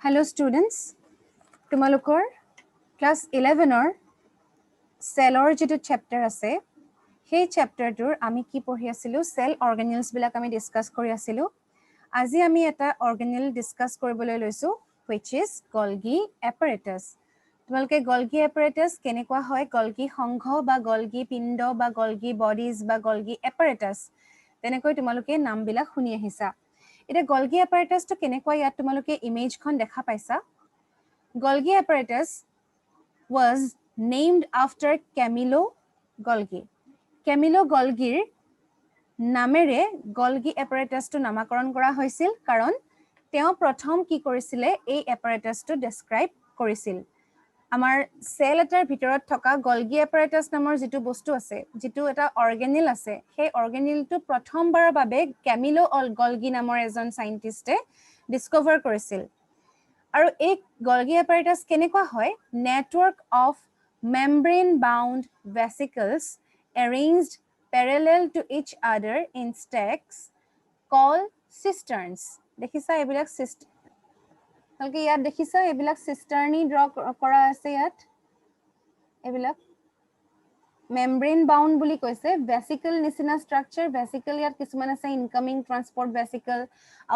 Hello students, তোমালোকৰ class 11 cellৰ যেটো chapter আছে সেই chapterটোৰ আমি কি পঢ়ি আছিলো cell organelles বিলাক আমি discuss কৰি আছিলো আজি আমি এটা organelle discuss কৰিবলৈ লৈছো which is Golgi apparatus তোমালোকে Golgi apparatus কেনেকুৱা হয় Golgi সংঘ বা Golgi পিণ্ড বা Golgi bodies বা Golgi apparatus তেনেকৈ তোমালোকে নামবিলাক শুনি আহিছা এটা Golgi apparatus to কেনেকুৱা ইয়াত তোমালোকে image খন দেখা পাইছা Golgi apparatus was named after Camillo Golgi Camillo Golgiৰ নামেৰে Golgi apparatus to নামকৰণ কৰা হৈছিল কাৰণ তেওঁ প্ৰথম কি কৰিছিলে এই apparatus to describe কৰিছিল আমাৰ cell এটাৰ ভিতৰত থকা Golgi apparatus নামৰ যেটো বস্তু আছে যেটো এটা organelle আছে সেই organelle টো প্ৰথমবাৰৰ বাবে Camillo Golgi নামৰ এজন সাইন্টিষ্টে ডিস্কভাৰ কৰিছিল আৰু এই Golgi apparatus কেনেকুৱা হয় network of membrane bound vesicles arranged parallel to each other in stacks called cisterns দেখিছা এবিলাক সিস্টাৰ তালকে ইয়াত দেখিছা এবিলাক সিস্টাৰনি ড্ৰ কৰা আছে ইয়াত এবিলাক membrane bound বুলি কৈছে vesicle নিচিনা structure vesicle ইয়াত কিছুমান আছে incoming transport vesicle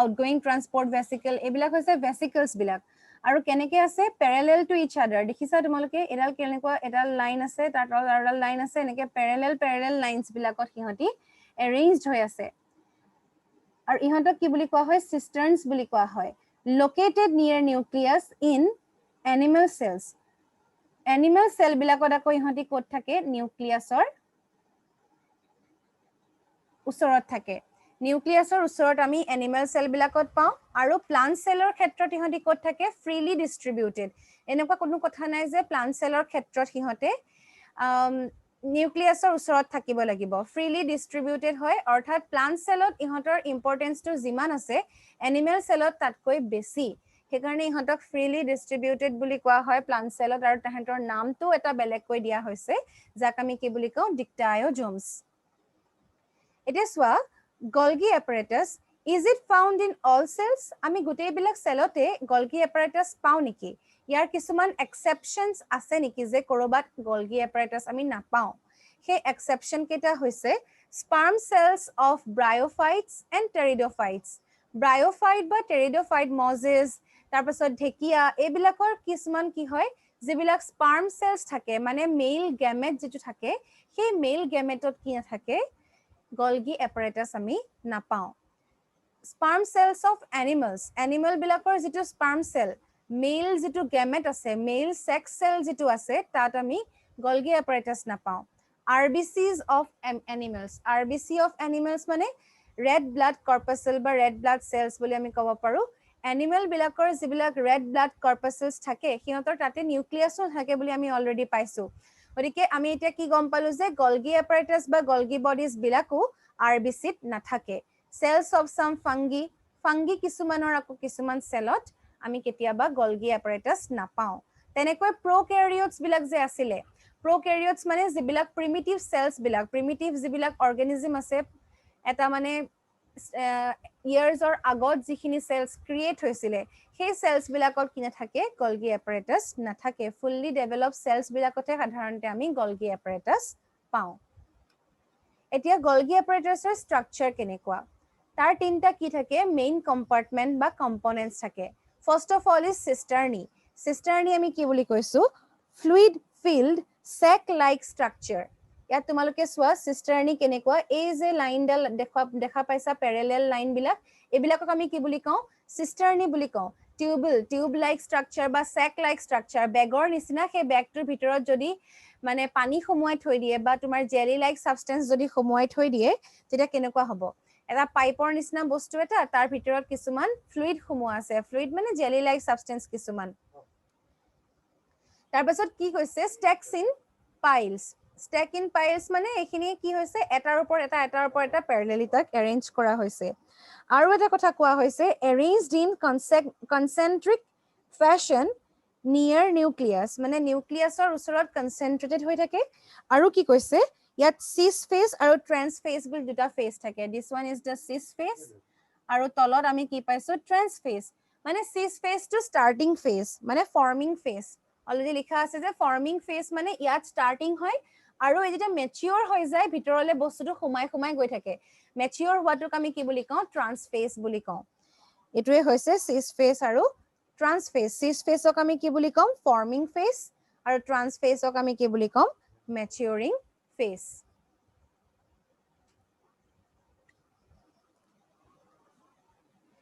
outgoing transport vesicle এবিলাক হৈছে vesicles বিলাক আৰু কেনেকৈ আছে parallel to each other দেখিছা তোমালোকে এডাল কেনেকুৱা এডাল লাইন আছে তাৰ তলত এডাল লাইন আছে এনেকৈ parallel lines বিলাকত হিহতি arranged হৈ আছে আৰু ইহঁতক কি বুলি কোৱা হয় cisterns বুলি কোৱা হয় located near nucleus in animal cells animal cell বিলাকত আকৌ ইহঁতি ক'ত থাকে নিউক্লিয়াছৰ ওচৰত থাকে নিউক্লিয়াছৰ ওচৰত আমি animal cell বিলাকত পাওঁ আৰু plant cellৰ ক্ষেত্ৰত ইহঁতি ক'ত থাকে freely distributed এনেকুৱা কোনো কথা নাই যে plant cellৰ ক্ষেত্ৰত ইহঁতে নিউক্লিয়াছৰ ওচৰত থাকিব লাগিব freely distributed হয় অৰ্থাৎ plant cellত ইহঁতৰ importance টো যিমান আছে animal cellত তাতকৈ বেছি সেইকাৰণে ইহঁতক freely distributed বুলি কোৱা হয় plant cellত আৰু তাহাঁতৰ নামটো এটা বেলেগকৈ দিয়া হৈছে যাক আমি কি বুলি কওঁ dictyosomes এটা সোৱা Golgi apparatus is it found in all cells আমি গোটেই বিলাক সেলতে Golgi apparatus পাও নেকি ইয়াৰ কিছুমান exceptions আছে নেকি যে কৰবাত Golgi apparatus আমি নাপাও সেই exception কেটা হৈছে sperm cells of bryophytes and pteridophytes bryophyte বা pteridophyte mosses তাৰপাছত ঢেকিয়া এইবিলাকৰ কিছুমান কি হয় যেবিলাক sperm cells থাকে মানে male gamete যেটো থাকে সেই male gameteত কি থাকে Golgi apparatus আমি নাপাও sperm cells of animal বিলাকৰ যেটো sperm cell male যেটো gamete আছে male sex cell যেটো আছে তাত আমি Golgi apparatus নাপাও RBCs of animals RBC of animals মানে red blood corpuscle বা red blood cells বুলি আমি ক'ব পাৰো animal বিলাকৰ যিবিলাক red blood corpuscles থাকে হিহঁতৰ তাতে নিউক্লিয়াছও থাকে বুলি আমি অলৰেডি পাইছো গতিকে আমি এটা কি গম পালো যে Golgi apparatus বা Golgi bodies বিলাকো RBC ত নাথাকে cells of some fungi কিছুমানৰ আকৌ কিছুমান cellত আমি কেতিয়াবা Golgi apparatus নাপাও তেনেকৈ prokaryotes বিলাক যে আছিলে prokaryotes মানে যিবিলাক primitive cells বিলাক primitive যিবিলাক organism আছে এটা মানে years or আগত যিখিনি cells create হৈছিলে সেই cells বিলাকত কি নাথাকে Golgi apparatus নাথাকে fully developed cells বিলাকতে সাধাৰণতে আমি Golgi apparatus পাওঁ এতিয়া Golgi apparatusৰ structure কেনেকুৱা তাৰ তিনটা কি থাকে main compartment বা components থাকে first of all is cisternae আমি কি বুলি কৈছো fluid filled sac like structure ইয়াত তোমালোকে সোৱা cisternae কেনেকুৱা এই যে লাইনডাল দেখা পাইছা parallel লাইন বিলাক এবিলাকক আমি কি বুলি কওঁ cisternae বুলি কওঁ tube like structure বা sac like structure বেগৰ নিচিনা সেই বেগটোৰ ভিতৰত যদি মানে পানী সমুৱাই থৈ দিয়ে বা তোমাৰ jelly like substance যদি সমুৱাই থৈ দিয়ে তেতিয়া কেনেকুৱা হ'ব এটা পাইপৰ নিচিনা বস্তু এটা তাৰ ভিতৰত কিছুমান ফ্লুইড সমুৱা আছে ফ্লুইড মানে jelly like substance কিছুমান তাৰ পাছত কি কৈছে stack in piles মানে এখিনি কি হৈছে এটাৰ ওপৰ এটা parallelly তাক arrange কৰা হৈছে আৰু এটা কথা কোৱা হৈছে arranged in concentric fashion near nucleus মানে নিউক্লিয়াছৰ ওচৰত concentrated হৈ থাকে আৰু কি কৈছে ইয়াত cis phase আৰু trans phase বুলি দুটা phase থাকে this one is the cis phase আৰু তলত আমি কি পাইছো trans phase মানে cis phase to starting phase মানে ফর্মিং ফেজ অলরেডি লিখা আছে যে ফর্মিং ফেজ মানে ইয়াত স্টার্টিং হয় আৰু এই যেটা ম্যাচিউৰ হৈ যায় ভিতৰলে বস্তুটো সোমাই সোমাই গৈ থাকে ম্যাচিউৰ হোৱাটোক আমি কি বুলি কওঁ ট্ৰান্স ফেজ বুলি কওঁ এটোৱে হৈছে সিস ফেজ আৰু ট্ৰান্স ফেজ সিস ফেজক আমি কি বুলি কম ফৰ্মিং ফেজ আৰু ট্ৰান্স ফেজক আমি কি বুলি কম ম্যাচিউৰিং ফেজ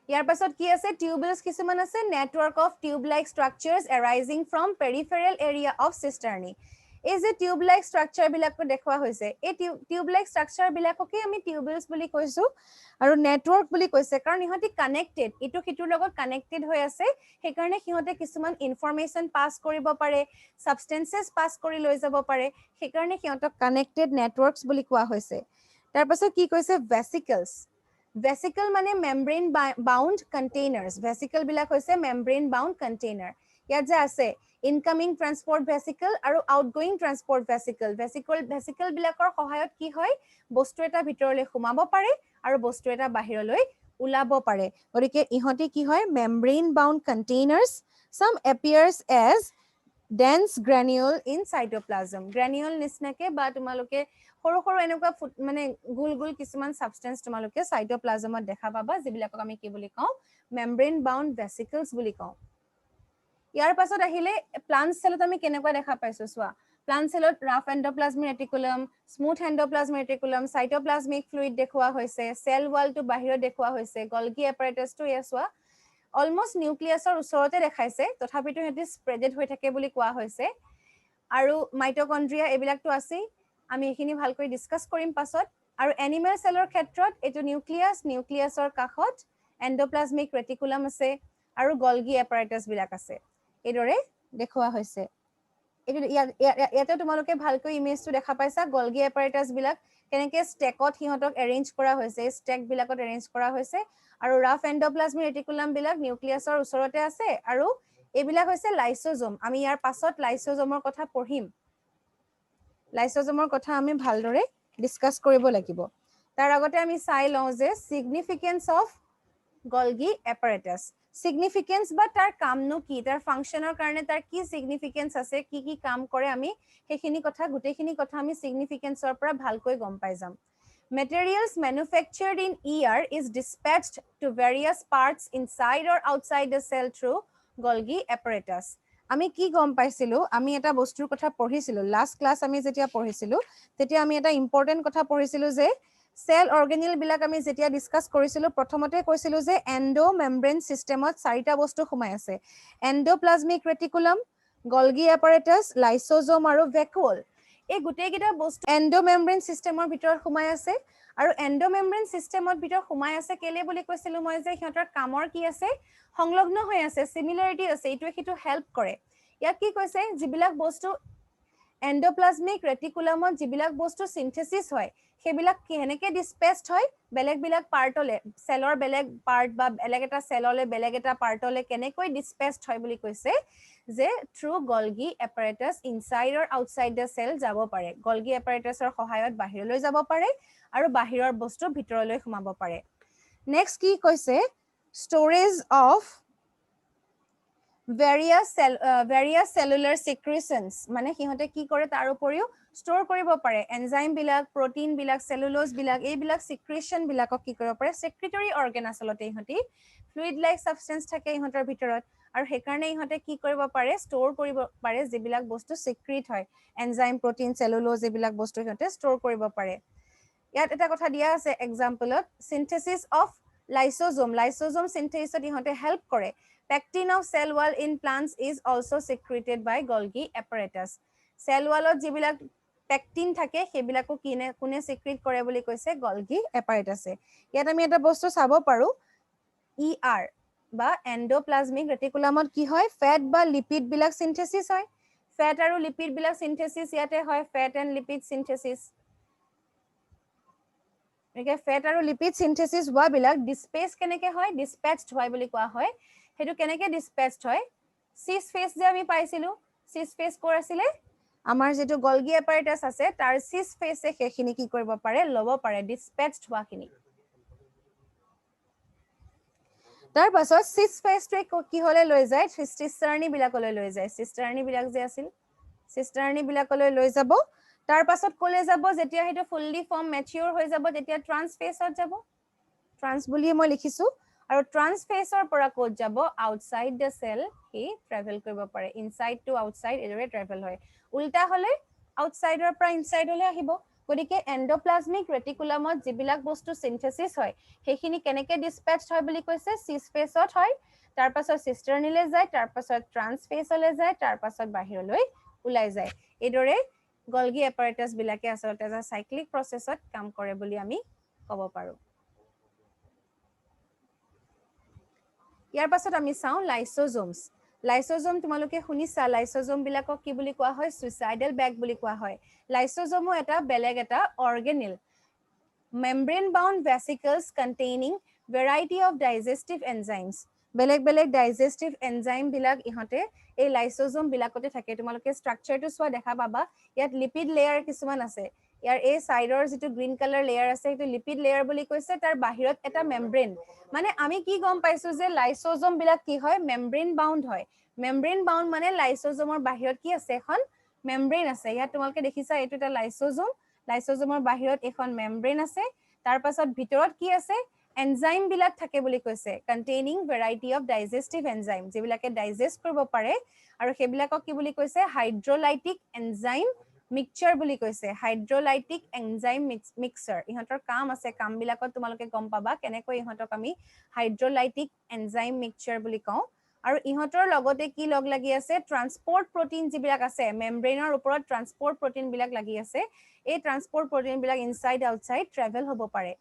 ইয়াৰ পাছত কি আছে টিউবুলছ কিছুমান আছে network of tube like structures arising from peripheral area of cisternae এই যে টিউব লাইক ষ্ট্ৰাকচাৰ বিলাকটো দেখুৱা হৈছে এই টিউব লাইক ষ্ট্ৰাকচাৰ বিলাককে আমি টিউবুলছ বুলি কৈছো আৰু নেটৱৰ্ক বুলি কৈছে কাৰণ ইহঁতি কানেক্টেড ইটো সিটোৰ লগত কানেক্টেড হৈ আছে সেইকাৰণে সিহঁতে কিছুমান ইনফৰমেশন পাস কৰিব পাৰে সাবষ্টেন্সেস পাস কৰি লৈ যাব পাৰে সেইকাৰণে সিহঁতক কানেক্টেড নেটৱৰ্কছ বুলি কোৱা হৈছে তাৰ পাছত কি কৈছে ভেসিকলছ Vesicle মানে membrane bound containers. Vesicle বিলাক হৈছে membrane bound container. ইয়াত যে আছে incoming transport vesicle আৰু outgoing transport vesicle. Vesicle বিলাকৰ সহায়ত কি হয় বস্তু এটা ভিতৰলৈ সোমাব পাৰে আৰু বস্তু এটা বাহিৰলৈ ওলাব পাৰে গতিকে ইহঁতি কি হয় membrane bound containers. Some appears as dense granule in cytoplasm. Granule নিচিনাকে বা তোমালোকে সৰু সৰু এনেকুৱা মানে গুল গুল কিছুমান সাবস্টেন্স তোমালোকে সাইটোপ্লাজমত দেখা পাবা যিবিলাকক আমি কি বুলি কওঁ মেমব্ৰেন বাউন্ড ভেসিকলছ বুলি কওঁ ইয়াৰ পাছত আহিলে প্লান্ট সেলত আমি কেনেকুৱা দেখা পাইছো চোৱা প্লান্ট সেলত rough endoplasmic reticulum smooth endoplasmic reticulum cytoplasmic fluid দেখুৱা হৈছে সেল ওয়ালটো বাহিৰত দেখুৱা হৈছে গলগি এপাৰেটাছটো ইয়া চোৱা অলমোস্ট নিউক্লিয়াছৰ ওচৰতে দেখাইছে তথাপিতো হেতি স্প্ৰেডেড হৈ থাকে বুলি কোৱা হৈছে আৰু মাইটোকন্ড্ৰিয়া এবিলাকটো আছে আমি এখিনি ভালকৈ ডিসকাস কৰিম পাছত আৰু এনিমেল সেলৰ ক্ষেত্ৰত এটো নিউক্লিয়াছৰ কাখত এন্ডোপ্লাজমিক ৰেটিকুলাম আছে আৰু গলগি এপাৰেটাছ বিলাক আছে এদৰে দেখুৱা হৈছে এটো ইয়াতে তোমালোকে ভালকৈ ইমেজটো দেখা পাইছা গলগি এপাৰেটাছ বিলাক কেনেকে ষ্টেকত হিহঁতক এৰেঞ্জ কৰা হৈছে ষ্টেক বিলাকত এৰেঞ্জ কৰা হৈছে আৰু ৰাফ এন্ডোপ্লাজমিক ৰেটিকুলাম বিলাক নিউক্লিয়াছৰ ওচৰতে আছে আৰু এবিলাক হৈছে লাইসোজোম আমি ইয়াৰ পাছত লাইসোজোমৰ কথা পঢ়িম লাইসোজোমৰ কথা আমি ভালদৰে ডিসকাস কৰিব লাগিব তাৰ আগতে আমি চাই লওঁ যে সিগনিফিকেন্স অফ গলগি এপাৰেটাছ সিগনিফিকেন্স বা তাৰ কামনো কি তাৰ ফাংশনৰ কাৰণে তাৰ কি সিগনিফিকেন্স আছে কি কাম কৰে আমি হেখিনি কথা গুটেখিনি কথা আমি সিগনিফিকেন্সৰ পৰা ভালকৈ গম পাই যাম materials manufactured in ER is dispatched to various parts inside or outside the cell through Golgi apparatus আমি কি গম পাইছিলো আমি এটা বস্তুৰ কথা পঢ়িছিলো লাষ্ট ক্লাস আমি যেতিয়া পঢ়িছিলো তেতিয়া আমি এটা ইম্পৰ্টেন্ট কথা পঢ়িছিলো যে সেল অৰ্গেনেল বিলাক আমি যেতিয়া ডিসকাস কৰিছিলো প্ৰথমতে কৈছিলো যে এন্ডো মেমব্ৰেন সিস্টেমত চাৰিটা বস্তু সোমাই আছে এন্ডোপ্লাজমিক ৰেটিকুলাম গলগি এপাৰেটাছ লাইসোজোম আৰু ভেকুওল এই গুটেইকেইটা বস্তু এন্ডোমেমব্ৰেন সিস্টেমৰ ভিতৰত সোমাই আছে আৰু এন্ডোমেমব্ৰেন সিস্টেমত ভিতৰত সোমাই আছে কেলে বুলি কৈছিলো মই যে সিহঁতৰ কামৰ কি আছে সংলগ্ন হৈ আছে সিমিলাৰিটি আছে ইটোৱে সিটো হেল্প কৰে ইয়াত কি কৈছে যিবিলাক বস্তু এন্ডোপ্লাজমিক ৰেটিকুলামত যিবিলাক বস্তু সিনথেসিস হয় সেইবিলাক কেনেকে ডিসপেসড হয় বেলেগ বেলেগ পাৰ্টলে সেলৰ বেলেগ পাৰ্ট বা বেলেগ এটা সেললে বেলেগ এটা পাৰ্টলে কেনেকৈ ডিসপেসড হয় বুলি কৈছে যে through Golgi apparatus inside or outside the cell যাব পাৰে গলগি এপাৰেটাছৰ সহায়ত বাহিৰলৈ যাব পাৰে আৰু বাহিৰৰ বস্তু ভিতৰলৈ সোমাব পাৰে নেক্সট কি কৈছে storage of various cellular secretions মানে সিহঁতে কি কৰে তাৰ উপৰিও স্টোৰ কৰিব পাৰে এনজাইম বিলাক প্ৰটিন বিলাক সেলুলোজ বিলাক এইবিলাক সিক্ৰেশন বিলাকক কি কৰিব পাৰে সেক্ৰেটৰী অৰ্গান আচলতে ইহঁতি ফ্লুইড লাইক সাবস্টেন্স থাকে ইহঁতৰ ভিতৰত আৰু হেকাৰণে ইহঁতে কি কৰিব পাৰে স্টোৰ কৰিব পাৰে যিবিলাক বস্তু সিক্ৰেট হয় এনজাইম প্ৰটিন সেলুলোজ এইবিলাক বস্তু ইহঁতে স্টোৰ কৰিব পাৰে ইয়াত এটা কথা দিয়া আছে এক্সাম্পলত সিনথেসিস অফ lysosome synthesis ইহঁতে হেল্প কৰে pectin of cell wall in plants is also secreted by Golgi apparatus cell wallত যিবিলাক pectin থাকে সেইবিলাকো কোনে সিক্ৰেট কৰে বুলি কৈছে Golgi apparatus ইয়াত আমি এটা বস্তু চাব পাৰো ER বা এন্ডোপ্লাজমিক ৰেটিকুলামত কি হয় ফেট বা লিপিড বিলাক সিনথেসিস হয় ফেট আৰু লিপিড বিলাক সিনথেসিস ইয়াতে হয় fat and lipid synthesis fat আৰু লিপিড সিনথেসিস হোৱা বিলাক ডিসপেস কেনেকে হয় ডিসপেচড হয় বুলি কোৱা হয় হেতু কেনেকে ডিসপেচড হয় সিস ফেজ যে আমি পাইছিলো সিস ফেজ কোৰ আছিলে আমাৰ যেটো গলগি এপাৰেটাছ আছে তাৰ সিস ফেজে হেখিনি কি কৰিব পাৰে লব পাৰে ডিসপেচড হোৱাখিনি তাৰ পাছত সিস ফেজটোৱে কি হলে লৈ যায় সিষ্টাৰ্নি বিলাকলৈ লৈ যায় সিষ্টাৰ্নি বিলাক যে আছিল সিষ্টাৰ্নি বিলাকলৈ লৈ যাব তাৰ পাছত কলে যাব যেতিয়া হেটো ফুললি ফৰ্ম মেচিউৰ হৈ যাব তেতিয়া ট্ৰান্স ফেজত যাব ট্ৰান্স বুলি মই লিখিছো আৰু ট্ৰান্স ফেজৰ পৰা কোড যাব আউটসাইড দ্য সেল হি ট্ৰেভেল কৰিব পাৰে ইনসাইড টু আউটসাইড এদৰে ট্ৰেভেল হয় উল্টা হলে আউটসাইডৰ পৰা ইনসাইডলৈ আহিব গতিকে এন্ডোপ্লাজমিক ৰেটিকুলামত যিবিলাক বস্তু সিনথেসিস হয় সেইখিনি কেনেকে ডিসপ্যাচ হয় বুলি কৈছে সিস ফেজত হয় তাৰ পাছত সিষ্টাৰ্নিলে যায় তাৰ পাছত ট্ৰান্স ফেজলৈ যায় তাৰ পাছত বাহিৰলৈ ওলাই যায় এদৰে গলগি এপাৰেটাছ বিলাকে আসলতে এটা সাইক্লিক প্ৰসেছত কাম কৰে বুলি আমি ক'ব পাৰো ইয়াৰ পাছত আমি চাও লাইসোজোমস লাইসোজোম তোমালোকে শুনিছা লাইসোজোম বিলাকক কি বুলি কোৱা হয় সুইসাইডাল ব্যাগ বুলি কোৱা হয় লাইসোজোমো এটা বেলেগ এটা organelle membrane bound vesicles containing variety of digestive enzymes বেলেগ বেলেগ ডাইজেষ্টিভ এনজাইম বিলাক ইহতে এই লাইসোজোম বিলাকতে থাকে তোমালোকে স্ট্ৰাকচাৰটো সোৱা দেখা পাবা ইয়াত লিপিড লেয়াৰ কিছুমান আছে ইয়াৰ এই সাইডৰ যেটো গ্ৰীন কালাৰ লেয়াৰ আছে এটো লিপিড লেয়াৰ বুলি কৈছে তাৰ বাহিৰত এটা মেমব্ৰেন মানে আমি কি গম পাইছো যে লাইসোজোম বিলাক কি হয় মেমব্ৰেন বাউন্ড হয় মেমব্ৰেন বাউন্ড মানে লাইসোজোমৰ বাহিৰত কি আছে এখন মেমব্ৰেন আছে ইয়াত তোমালোকে দেখিছা এটো এটা লাইসোজোম লাইসোজোমৰ বাহিৰত এখন মেমব্ৰেন আছে তাৰ পাছত ভিতৰত কি আছে এনজাইম বিলাক থাকে বুলি কৈছে containing variety of digestive enzyme যিবিলাকে ডাইজেষ্ট কৰিব পাৰে আৰু সেইবিলাকক কি বুলি কৈছে হাইড্ৰোলাইটিক এনজাইম মিক্সচাৰ বুলি কৈছে হাইড্ৰোলাইটিক এনজাইম মিক্সচাৰ ইহঁতৰ কাম আছে কাম বিলাকত তোমালোকে গম পাবা কেনেকৈ ইহঁতক আমি হাইড্ৰোলাইটিক এনজাইম মিক্সচাৰ বুলি কওঁ আৰু ইহঁতৰ লগতে কি লগ লাগি আছে ট্ৰান্সপোৰ্ট প্ৰটিন যিবিলাক আছে মেমব্ৰেনৰ ওপৰত ট্ৰান্সপোৰ্ট প্ৰটিন বিলাক লাগি আছে এই ট্ৰান্সপোৰ্ট প্ৰটিন বিলাক ইনসাইড আউটসাইড ট্ৰেভেল হ'ব পাৰে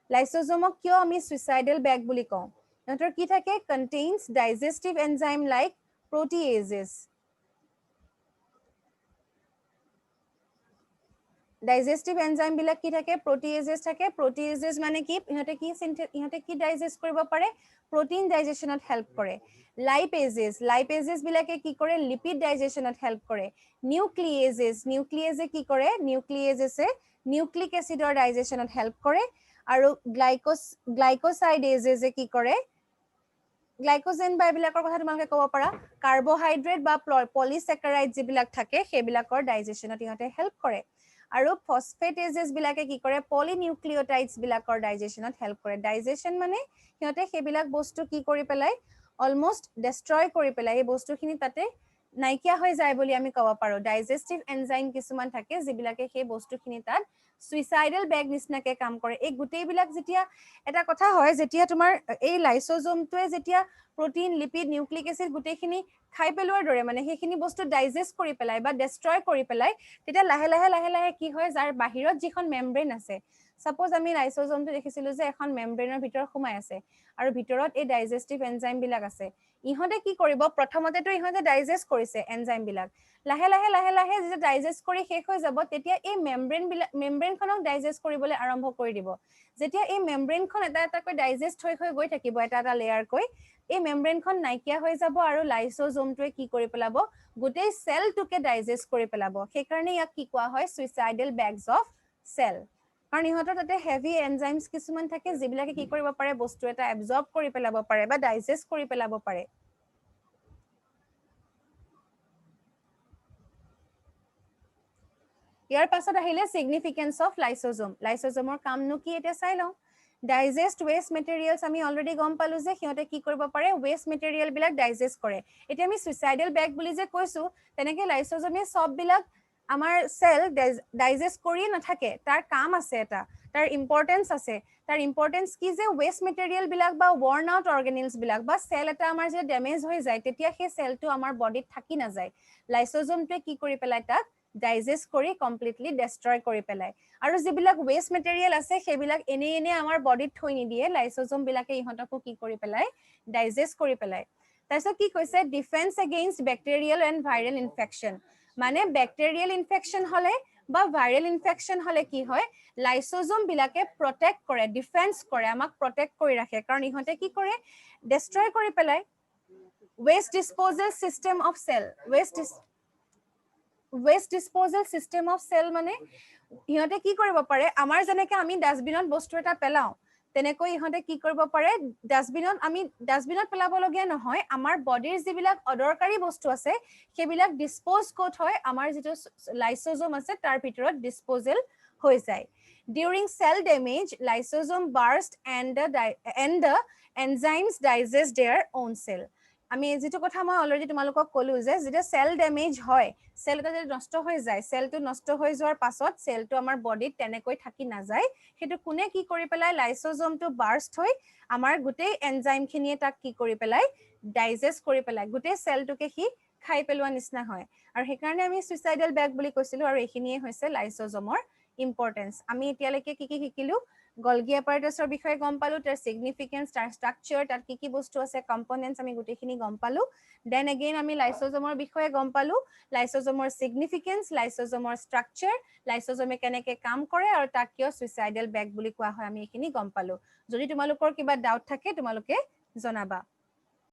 লাইসোজোমক কিয় আমি সুইসাইডাল ব্যাগ বুলি কওঁ ইহঁতৰ কি থাকে contains digestive enzyme like proteases digestive enzyme বিলাক কি থাকে proteases মানে কি ইহঁতে কি ডাইজেষ্ট কৰিব পাৰে protein digestionত হেল্প কৰে lipases বিলাকে কি কৰে লিপিড ডাইজেশনত হেল্প কৰে nucleases কি কৰে nucleases নিউক্লিক এসিডৰ ডাইজেশনত হেল্প কৰে আৰু গ্লাইকোসাইডেজে কি কৰে গ্লাইকোজেন বা বিলাকৰ কথা তোমালোকে ক'ব পাৰা কাৰ্বোহাইড্ৰেট বা পলিস্যাকাৰাইড যিবিলাক থাকে সেইবিলাকৰ ডাইজেশনত ইহঁতে হেল্প কৰে আৰু ফসফেটেজেস বিলাকে কি কৰে পলিনিউক্লিওটাইডছ বিলাকৰ ডাইজেশনত হেল্প কৰে ডাইজেশন মানে সিহঁতে সেইবিলাক বস্তু কি কৰি পেলাই অলমোস্ট ডেস্ট্ৰয় কৰি পেলাই এই বস্তুখিনি তাতে নাইকিয়া হৈ যায় বুলি আমি ক'ব পাৰো ডাইজেষ্টিভ এনজাইম কিছুমান থাকে যিবিলাকে সেই বস্তুখিনি তাত সুইসাইডাল ব্যাগ নিচিনাকে কাম কৰে এই গুটেইবিলাক যেতিয়া এটা কথা হয় যেতিয়া তোমাৰ এই লাইসোজোমটোৱে যেতিয়া প্ৰটিন লিপিড নিউক্লিক এসিড গুটেইখিনি খাই পেলোৱাৰ দৰে মানে সেইখিনি বস্তু ডাইজেষ্ট কৰি পেলাই বা ডেস্ট্ৰয় কৰি পেলাই তেতিয়া লাহে লাহে কি হয় যাৰ বাহিৰত যিখন মেমব্ৰেন আছে সাপোজ আমি লাইসোজোমটো দেখিছিলো যে এখন মেমব্ৰেনৰ ভিতৰত সোমাই আছে আৰু ভিতৰত এই ডাইজেষ্টিভ এনজাইম বিলাক আছে ইহঁতে কি কৰিব প্ৰথমতেতো ইহঁতে ডাইজেষ্ট কৰিছে এনজাইম বিলাক লাহে লাহে যেতিয়া ডাইজেষ্ট কৰি শেষ হৈ যাব তেতিয়া এই মেমব্ৰেনখনক ডাইজেষ্ট কৰিবলৈ আৰম্ভ কৰি দিব যেতিয়া এই মেমব্ৰেনখন এটা ডাইজেষ্ট হৈ গৈ থাকিব এটা লেয়াৰ কৈ এই মেমব্ৰেনখন নাইকিয়া হৈ যাব আৰু লাইসোজোমটোৱে কি কৰি পেলাব গোটেই সেলটোকে ডাইজেষ্ট কৰি পেলাব সেইকাৰণে ইয়াক কি কোৱা হয় সুইসাইডাল ব্যাগছ অফ সেল কাৰণ ইহঁতৰ তাতে হেভি এনজাইমছ কিছুমান থাকে যিবিলাকে কি কৰিব পাৰে বস্তু এটা এবজৰ্ব কৰি পেলাব পাৰে বা ডাইজেষ্ট কৰি পেলাব পাৰে ইয়াৰ পাছত আহিলে সিগনিফিকেন্স অফ লাইসোজোমৰ কামনো কি এটা চাই লওঁ ডাইজেষ্ট ওয়েস্ট মেটেৰিয়েলছ আমি অলৰেডি গম পালো যে সিহঁতে কি কৰিব পাৰে ওয়েস্ট মেটেৰিয়েল বিলাক ডাইজেষ্ট কৰে এতিয়া আমি সুইসাইডাল ব্যাগ বুলি যে কৈছো তেনেকে লাইসোজোমে সব বিলাক আমাৰ সেল ডাইজেষ্ট কৰি নাথাকে তাৰ কাম আছে এটা তাৰ ইম্পৰ্টেন্স আছে তাৰ ইম্পৰ্টেন্স কি যে ওয়েস্ট মেটেৰিয়েল বিলাক বা worn out অৰ্গেনেলছ বিলাক বা সেল এটা আমাৰ যে ড্যামেজ হৈ যায় তেতিয়া সেই সেলটো আমাৰ বডিত থাকি না যায় লাইসোজোমটোৱে কি কৰি পেলাই তাক ডাইজেষ্ট কৰি কমপ্লিটলি ডেস্ট্ৰয় কৰি পেলাই আৰু যিবিলাক ওয়েস্ট মেটেৰিয়েল আছে সেইবিলাক এনে আমাৰ বডিত থৈ নিদিয়ে লাইসোজোম বিলাকে ইহঁতকো কি কৰি পেলাই ডাইজেষ্ট কৰি পেলাই তাৰপিছত কি কৈছে defence against bacterial and viral infection মানে বেক্টেৰিয়েল ইনফেকচন হলে বা ভাইৰেল ইনফেকচন হলে কি হয় লাইসোজোম বিলাকে প্ৰটেক্ট কৰে ডিফেন্স কৰে আমাক প্ৰটেক্ট কৰি ৰাখে কাৰণ ইহঁতে কি কৰে ডেস্ট্ৰয় কৰি পেলাই waste disposal system of cell waste disposal system of cell মানে ইহঁতে কি কৰিব পাৰে আমাৰ যেনেকে আমি ডাস্টবিনত বস্তু এটা পেলাও তেনেকৈ ইহঁতে কি কৰিব পাৰে ডাষ্টবিনত পেলাবলগীয়া নহয় আমাৰ বডিৰ যিবিলাক অদৰকাৰী বস্তু আছে সেইবিলাক ডিসপোজ ক'ত হয় আমাৰ যিটো লাইসোজোম আছে তাৰ ভিতৰত ডিসপোজেল হৈ যায় during cell damage lysosome burst and the enzymes digest their own cell আমি যেটো কথা মই অলৰেডি তোমালোকক কলো যে যেটা সেল ড্যামেজ হয় সেল এটা যদি নষ্ট হৈ যায় সেলটো নষ্ট হৈ যোৱাৰ পাছত সেলটো আমাৰ বডিত তেনেকৈ থাকি না যায় হেতু কোনে কি কৰি পেলাই লাইসোজোমটো বাৰ্ষ্ট হৈ আমাৰ গুটেই এনজাইম খিনিয়ে তাক কি কৰি পেলাই ডাইজেষ্ট কৰি পেলাই গুটেই সেলটোকে হি খাই পেলোৱা নিচিনা হয় আৰু হেকাৰণে আমি সুইসাইডাল ব্যাগ বুলি কৈছিলো আৰু এখিনিয়ে হৈছে লাইসোজোমৰ ইম্পৰ্টেন্স আমি এতিয়ালৈকে কি কি শিকিলো গলগি এপাৰেটাছৰ বিষয়ে গম পালো তাৰ সিগনিফিকেন্স তাৰ স্ট্ৰাকচাৰ তাৰ কি বস্তু আছে কম্পোনেন্টস আমি গুটেইখিনি গম পালো দেন এগেইন আমি লাইসোজোমৰ বিষয়ে গম পালো লাইসোজোমৰ সিগনিফিকেন্স লাইসোজোমৰ স্ট্ৰাকচাৰ লাইসোজোমে কেনেকে কাম কৰে আৰু তাক কিয় সুইসাইডাল ব্যাগ বুলি কোৱা হয় আমি এখিনি গম পালো যদি তোমালোকৰ কিবা ডাউট থাকে তোমালোকে জনাবা